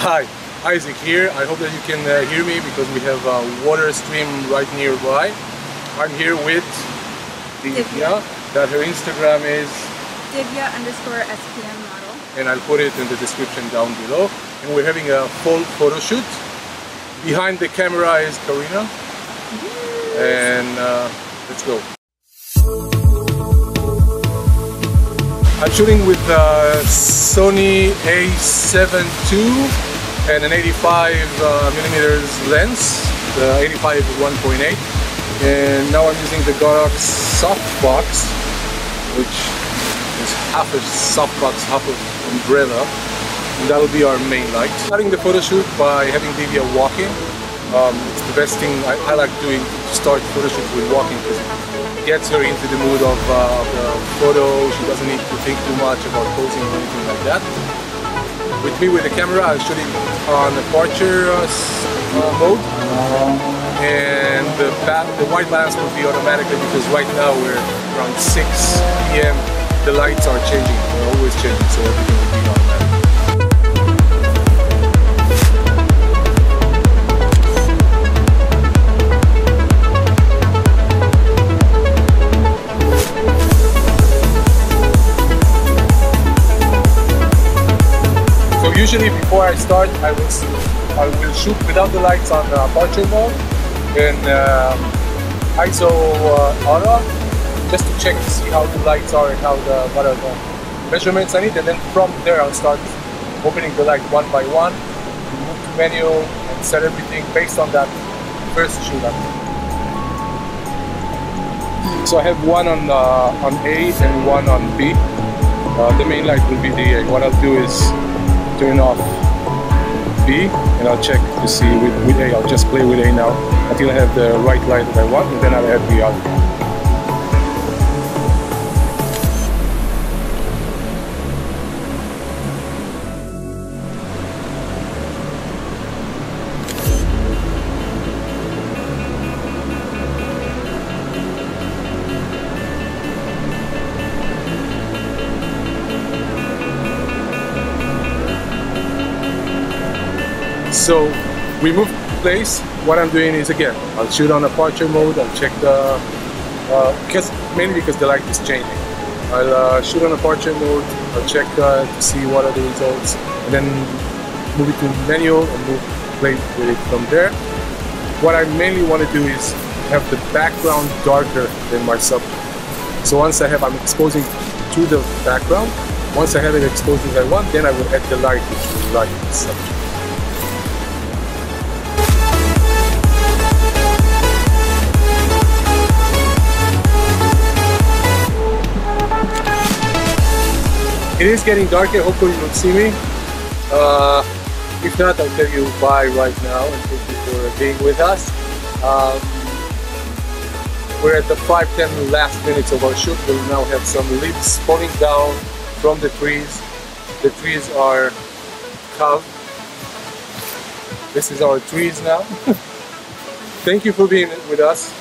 Hi, Isaac here. I hope that you can hear me because we have a water stream right nearby. I'm here with Divya, that her Instagram is Divya_SPM model. And I'll put it in the description down below. And we're having a full photo shoot. Behind the camera is Karina. And let's go. I'm shooting with Sony A7 II and an 85 millimeters lens, the 85 1.8, and now I'm using the Canada.Shot softbox, which is half a softbox, half of umbrella, and that'll be our main light. Starting the photo shoot by having Divya walking. It's the best thing I like doing to start photo shoot with walking because it gets her into the mood of the photo. She doesn't need to think too much about posing or anything like that. With me with the camera, I'm shooting on aperture mode, and the white balance will be automatically because right now we're around 6 p.m. The lights are changing, they're always changing, so everything will be automatic. Usually before I start, I will shoot without the lights on aperture mode and ISO auto, just to check to see how the lights are and what are the measurements I need, and then from there I'll start opening the light one by one, move to menu and set everything based on that first shoot. So I have one on A and one on B. The main light will be the A. What I'll do is turn off B and I'll check to see with A. I'll just play with A now until I have the right light that I want, and then I'll have the other. So we move place. What I'm doing is, again, I'll shoot on aperture mode. I'll check mainly because the light is changing. I'll shoot on aperture mode. I'll check to see what are the results, and then move it to menu and play with it from there. What I mainly want to do is have the background darker than my subject. So once I'm exposing to the background. Once I have it exposed as I want, then I will add the light which will light the subject. It is getting darker, hopefully you don't see me. If not, I'll tell you bye right now and thank you for being with us. We're at the 5-10 last minutes of our shoot. We'll now have some leaves falling down from the trees. The trees are calm. This is our trees now. Thank you for being with us.